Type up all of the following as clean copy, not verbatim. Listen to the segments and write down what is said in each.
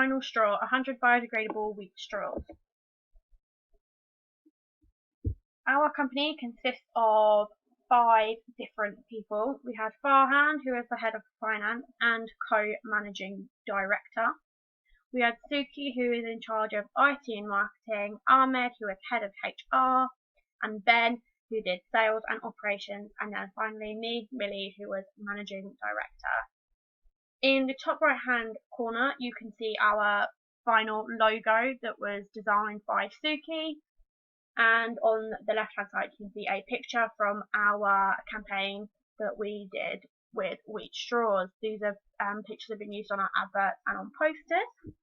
final straw, 100 biodegradable wheat straws. Our company consists of 5 different people. We had Farhan, who is the head of finance and co-managing director. We had Suki, who is in charge of IT and marketing, Ahmed, who is head of HR, and Ben, who did sales and operations, and then finally me, Millie, who was managing director. In the top right hand corner, you can see our final logo that was designed by Suki, and on the left hand side you can see a picture from our campaign that we did with wheat straws. These are pictures that have been used on our adverts and on posters.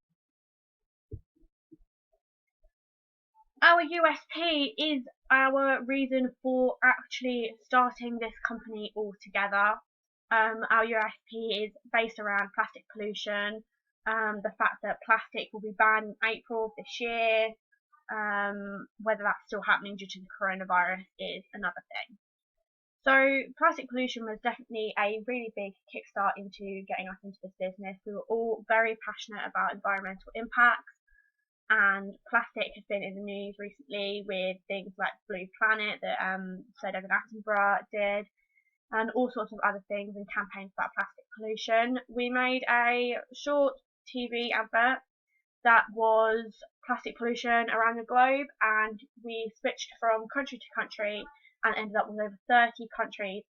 Our USP is our reason for actually starting this company altogether. Our USP is based around plastic pollution, the fact that plastic will be banned in April of this year. Whether that's still happening due to the coronavirus is another thing. So plastic pollution was definitely a really big kickstart into getting us into this business. We were all very passionate about environmental impacts, and plastic has been in the news recently with things like Blue Planet that Sir David Attenborough did, and all sorts of other things and campaigns about plastic pollution. We made a short TV advert that was plastic pollution around the globe, and we switched from country to country and ended up with over 30 countries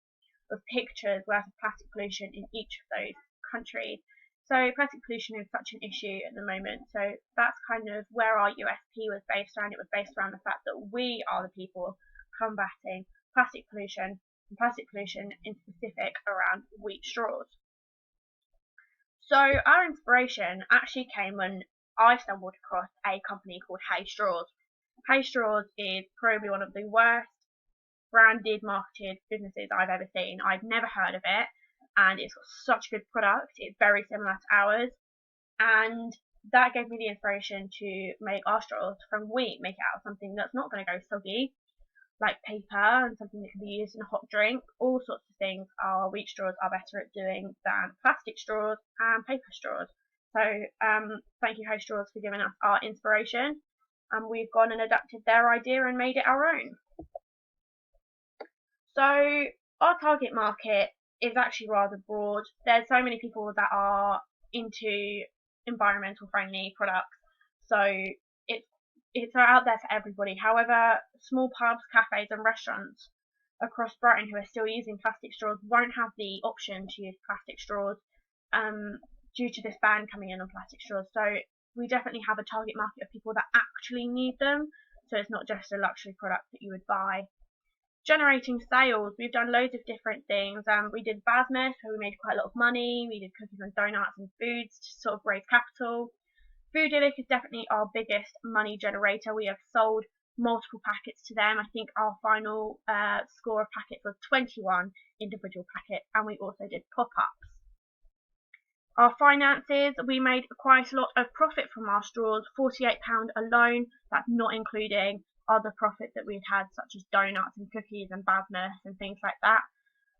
with pictures worth of plastic pollution in each of those countries. So plastic pollution is such an issue at the moment, so that's kind of where our USP was based around. It was based around the fact that we are the people combating plastic pollution, and plastic pollution in specific around wheat straws. So our inspiration actually came when I stumbled across a company called Hey Straws. Hey Straws is probably one of the worst branded, marketed businesses I've ever seen. I've never heard of it, and it's got such a good product. It's very similar to ours, and that gave me the inspiration to make our straws from wheat, make it out of something that's not going to go soggy, like paper, and something that can be used in a hot drink. All sorts of things our wheat straws are better at doing than plastic straws and paper straws. So thank you, Hey Straws, for giving us our inspiration, and we've gone and adapted their idea and made it our own. So our target market is actually rather broad. There's so many people that are into environmental friendly products, so it's out there for everybody. However, small pubs, cafes and restaurants across Brighton who are still using plastic straws won't have the option to use plastic straws due to this ban coming in on plastic straws. So we definitely have a target market of people that actually need them, so it's not just a luxury product that you would buy. Generating sales, we've done loads of different things. We did Basmess, where we made quite a lot of money. We did cookies and donuts and foods to sort of raise capital. Foodillic is definitely our biggest money generator. We have sold multiple packets to them. I think our final score of packets was 21 individual packets, and we also did pop-ups. Our finances, we made quite a lot of profit from our straws, £48 alone. That's not including other profits that we'd had, such as donuts and cookies and Basmess and things like that.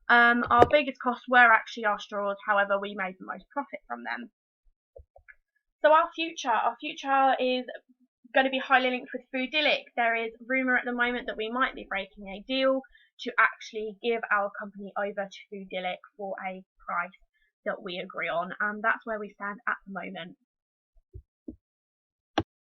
Our biggest costs were actually our straws, however we made the most profit from them. So our future is going to be highly linked with Foodillic. There is rumour at the moment that we might be breaking a deal to actually give our company over to Foodillic for a price that we agree on, and that's where we stand at the moment.